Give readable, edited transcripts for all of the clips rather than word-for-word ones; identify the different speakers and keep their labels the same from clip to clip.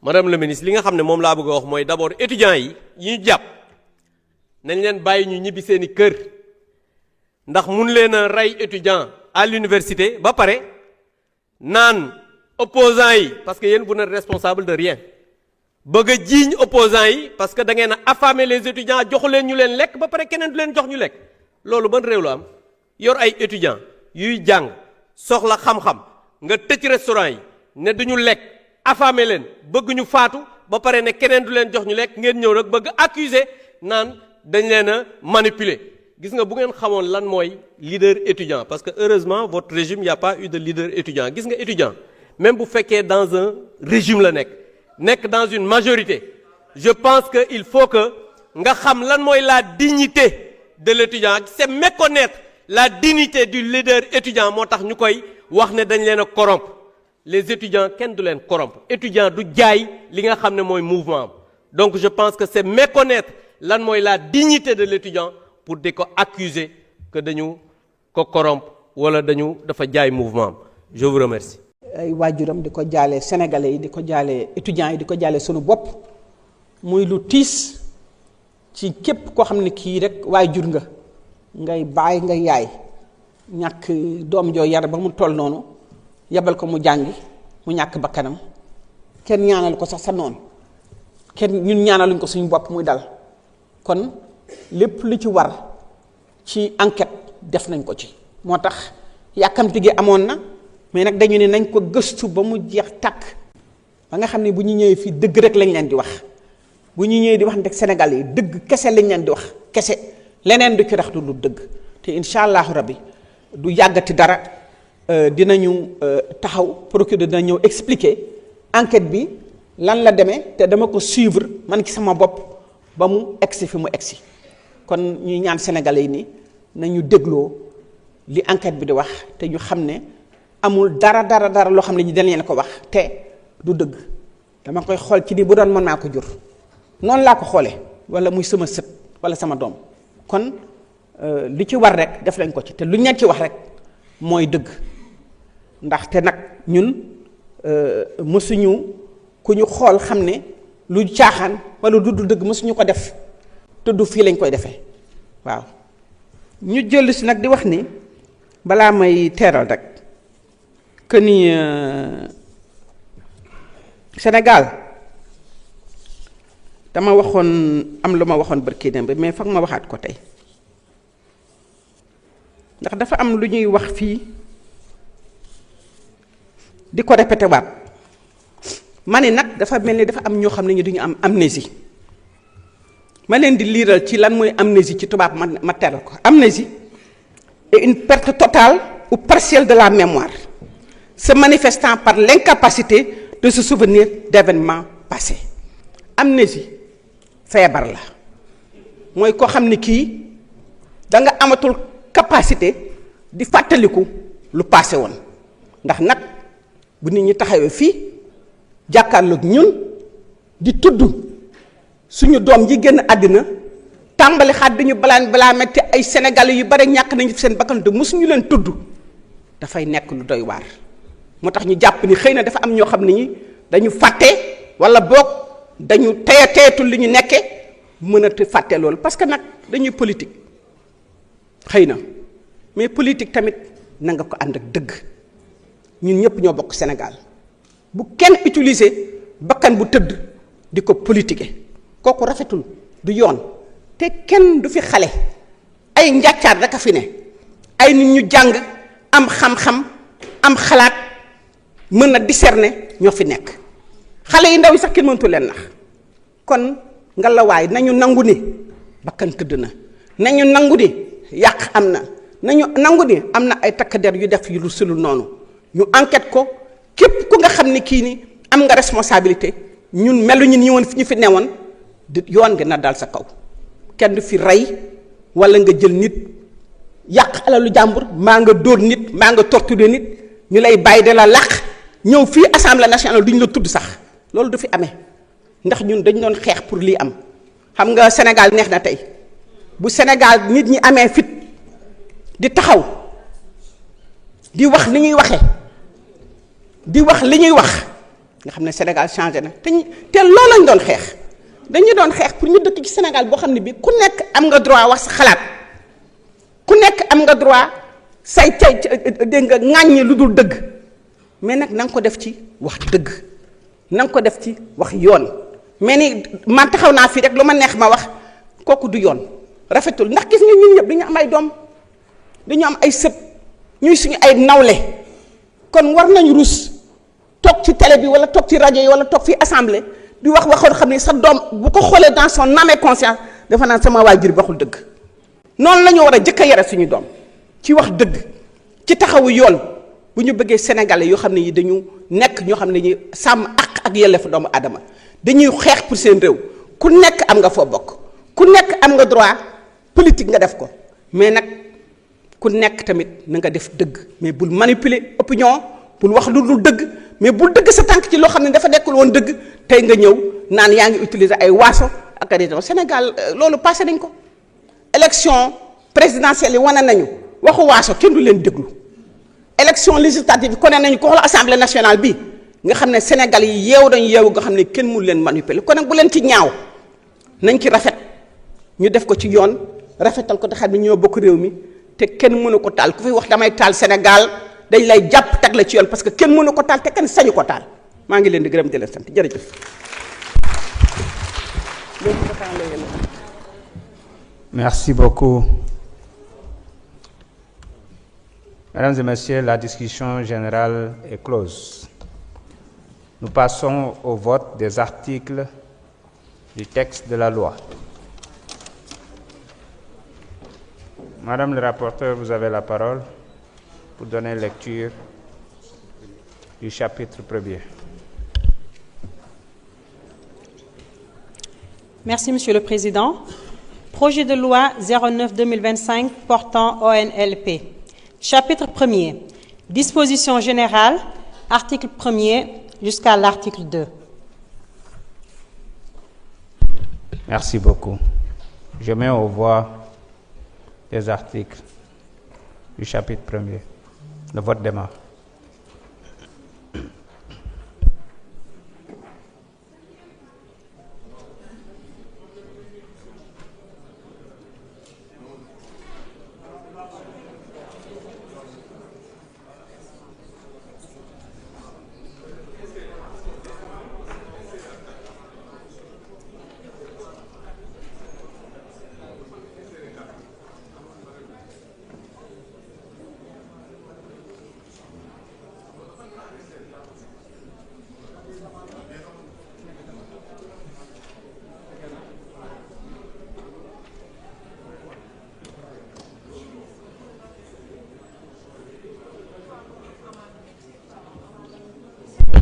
Speaker 1: madame le ministre li nga xam ne moom laa bëgg a wax mooy d'abord étudiants yi ñu jàpp nañ leen bàyyi ñu ñibbi seeni kër ndax mun leen a rey étudiant à l'université ba pare naan opposants yi parce que yéen vous n'êtes responsable de rien bëgg a jiiñ opposants yi parce que da ngeen a affamer les étudiants joxu leen ñu leen lekk ba pare keneen du leen jox ñu lekk loolu ban réew la am yor ay étudiants yuy jàng soxla xam-xam nga tëj restaurant yi ne duñu lekk affamer leen bëgg ñu faatu ba pare ne keneen du leen jox ñu lekk ngeen ñëw nag bëgg accuser naan dañ leen a manipuler gis nga bu ngeen xamoon lan mooy leader étudiant parce que heureusement votre régime il y a pas eu de leader étudiant gis nga étudiant même bu fekkee dans un régime la nekk dans une majorité je pense que il faut que nga xam lan mooy la dignité de l'étudiant c'est méconnaître la dignité du leader étudiant moo tax ñu koy wax ne dañ leen a corrompre les étudiants kenn du leen corrompre étudiant du jaay li nga xam ne mooy mouvement am donc je pense que c'est méconnaître lan mooy la dignité de l'étudiant pour di ko accuser que dañu ko corrompre wala dafa jaay mouvement am je vous remercie.
Speaker 2: ay waajuram di ko jaale sénégalais yi di ko jaale étudiants yi di ko jaale sunu bopp muy lu tiis ci képp koo xam ne kii rek waajur nga ngay baay nga yaay ñàkk doom joo yar ba mu toll noonu yebal ko mu jàngi mu ñàkk bakkanam kenn ñaanal ko sax sa noonu kenn ñun ñaanaluñ ko suñu bopp muy dal kon lépp lu ci war ci enquête def nañ ko ci moo tax yàkkamti gi amoon na mais nag dañu ne nañ ko gëstu ba mu jeex tàkk ba nga xam ne bu ñu ñëwee fii dëgg rek lañ leen di wax bu ñu ñëwee di wax ndek Sénégal yi dëgg kese lañ leen di wax kese leneen du ci rax du lu dëgg te incha allahu rabbi du yàggati dara dinañu taxaw procureur dina ñëw expliquer enquête bi lan la demee te dama ko suivre man ci sama bopp ba mu egsi fi mu egsi kon ñuy ñaan sénégalais yi ni nañu dégloo li enquête bi di wax te ñu xam ne amul dara loo xam ne ñu dañ leen ko wax te du dëgg dama koy xool ci ni bu doon mën naa ko jur noonu laa ko xoolee wala muy sama sët wala sama doom kon li ci war rek def lañ ko ci te lu ñu leen ci wax rek mooy dëgg ndaxte nag ñun mësuñu ku ñu xool xam ne lu caaxaan wala du dëgg mësuñu ko def te du fii lañ koy defee waaw ñu jël si nag di wax ni balaa may teeral rek que ni Sénégal dama waxoon am lu ma waxoon barki dem bi mais foog ma waxaat ko tey ndax dafa am lu ñuy wax fii di ko répété waat ma ne nag dafa mel ni dafa am ñoo xam ne ñu duñu am amnésie ma leen di liiral ci lan mooy amnésie ci tubaab ma teral ko. Amnésie est une perte totale ou partielle de la mémoire se manifestant par l'incapacité de se souvenir d'événements passés. Amnésie feebar la mooy koo xam ne kii da nga amatul capacité di fàttaliku lu passé woon ndax nag bu nit ñi taxawee fii jàkkaarloog ñun di tudd suñu doom yi génn àddina tàmbali xaat dañu balaa metti ay sénégalais yu bare ñàkk nañu seen bakkan te mosuñu leen tudd dafay nekk lu doy waar moo tax ñu jàpp ni xëy na dafa am ñoo xam ne ñi dañu fàtte wala boog dañu teyatul li ñu nekke mën a fàtte loolu parce que nag dañuy politique xëy na mais politique tamit na nga ko ànd ak dëgg ñun ñëpp ñoo bokk Sénégal bu kenn utiliser bakkan bu tëdd di ko politiquer kooku rafetul du yoon te kenn du fi xale ay njàccaar rek a fi ne ay nit ñu jàng am xam-xam am xalaat mën a discerner ñoo fi nekk xale yi ndaw yi sax kenn mëntu leen nax kon nga la waay nañu nangu ni bakkan tëdd na nañu nangu ni yàq am na nañu nangu ni am na ay takk der yu def yu lu sulu noonu ñu enquête ko képp ku nga xam ni kii ni am nga responsabilité ñun meluñu ni woon ñu fi newoon di yoon gi na dal sa kaw kenn du fi rey wala nga jël nit yàq alalu jàmbur maa nga dóor nit maa nga torturer nit ñu lay bàyyi de la làq ñëw fii assemblée nationale duñu la tudd sax loolu du fi amee ndax ñun dañ doon xeex pour lii am xam nga Sénégal neex na tey bu Sénégal nit ñi amee fit di taxaw di wax li ñuy waxe di wax li ñuy wax nga xam ne Sénégal changé na te loolu lañ doon xeex dañu doon xeex pour ñu dëkk ci Sénégal boo xam ne bii ku nekk am nga droit wax sa xalaat ku nekk am nga droit say dégg nga ŋàññi lu dul dëgg mais nag na nga ko def ci wax dëgg na nga ko def ci wax yoon mais ni man taxaw naa fii rek lu ma neex ma wax kooku du yoon rafetul ndax gis nga ñun ñëpp dañu am ay doom dañu am ay sët ñuy suñu ay nawle kon war nañu rus toog ci télé bi wala toog ci rajo yi wala toog fi assemblée di wax waxoon xam ne sa doom bu ko xoolee dans son âme et conscience dafa naan sama waajur bi waxul dëgg noonu la ñu war a jëkk a yare suñu doom ci wax dëgg ci taxawu yoon bu ñu bëggee sénégalais yoo xam ne yi dañu nekk ñoo xam ne ñi sàmm ak yelleefu doomu adama dañuy xeex pour seen réew ku nekk am nga foo bokk ku nekk am nga droit politique nga def ko mais nag ku nekk tamit na nga def dëgg mais bul manipuler opinion bul wax lu dul dëgg mais bul dëgg sa tànk ci loo xam ne dafa nekkul woon dëgg tey nga ñëw naan yaa ngi utiliser ay waaso ak raison Sénégal loolu passé nañ ko élection présidentielle yi wane nañu waxu waaso kenn du leen déglu élection législative yi kone nañu ko xool assemblée nationale bi nga xam ne Sénégal yi yeewu dañu yeewu nga xam ne kenn mënu leen manipuler kon nag bu leen ci ñaaw nañ ci rafet ñu def ko ci yoon rafetal ko te xam ne ñoo bokk réew mi te kenn mënu ko taal ku fi wax damay taal Sénégal dañ lay jàpp teg la ci yoon parce que kenn mënu ko taal te kenn sañu ko taal maa ngi leen di gërëm di leen sant jërëjëf.
Speaker 3: Merci beaucoup. Mesdames et messieurs, la discussion générale est close. Nous passons au vote des articles du texte de la loi. Madame le rapporteur, vous avez la parole pour donner lecture du chapitre 1er.
Speaker 4: Merci, Monsieur le Président. Projet de loi 09-2025 portant ONLP. Chapitre 1er. Dispositions générales, article 1er jusqu'à l'article 2.
Speaker 3: Merci beaucoup. Je mets aux voix les articles du chapitre 1er. Le vote démarre.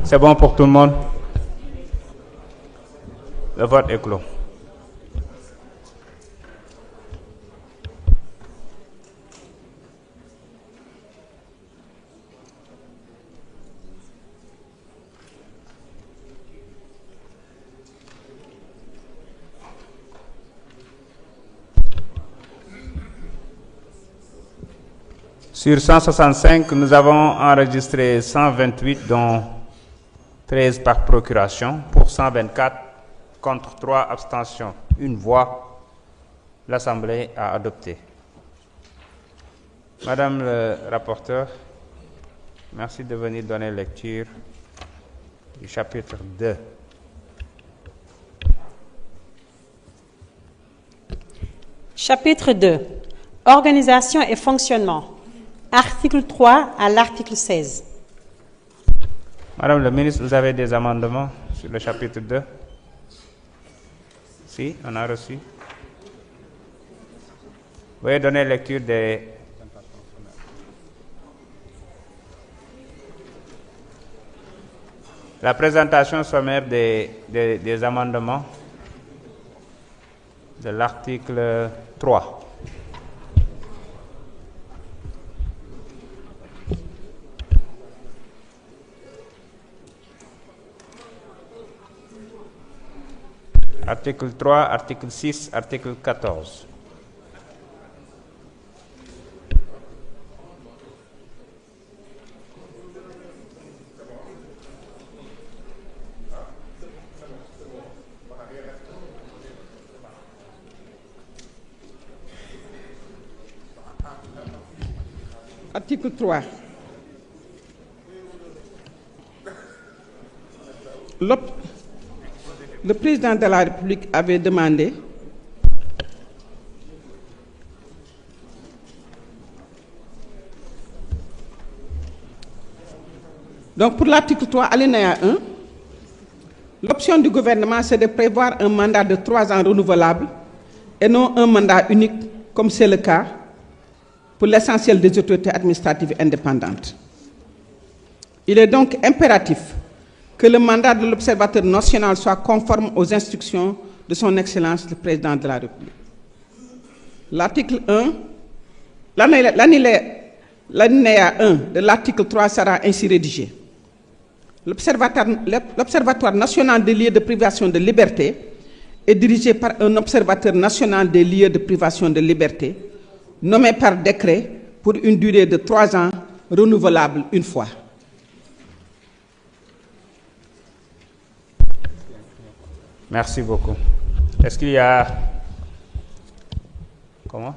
Speaker 3: C'est bon pour tout le monde? Le vote est clos. Sur 165, nous avons enregistré 128, dont 13 par procuration, pour 124, contre 3 abstentions, 1 voix. L'Assemblée a adopté. Madame le rapporteur, merci de venir donner lecture du chapitre 2.
Speaker 4: Chapitre 2. Organisation et fonctionnement. Article 3 à l'article 16.
Speaker 3: Madame le ministre, vous avez des amendements sur le chapitre 2? Si, on a reçu. Veuillez donner lecture des... La présentation sommaire des amendements de l'article 3. Article 3, article 6, article 14.
Speaker 2: Article 3. Le président de la République avait demandé donc pour l'article 3, alinéa 1, l'option du gouvernement, c'est de prévoir un mandat de 3 ans renouvelable et non un mandat unique, comme c'est le cas pour l'essentiel des autorités administratives indépendantes. Il est donc impératif que le mandat de l'Observateur national soit conforme aux instructions de son Excellence le Président de la République. L'article 1, l'alinéa 1 de l'article 3 sera ainsi rédigé. L'Observatoire national des lieux de privation de liberté est dirigé par un observateur national des lieux de privation de liberté, nommé par décret pour une durée de 3 ans, renouvelable une fois.
Speaker 3: Merci beaucoup. Est-ce qu'il y a... Comment?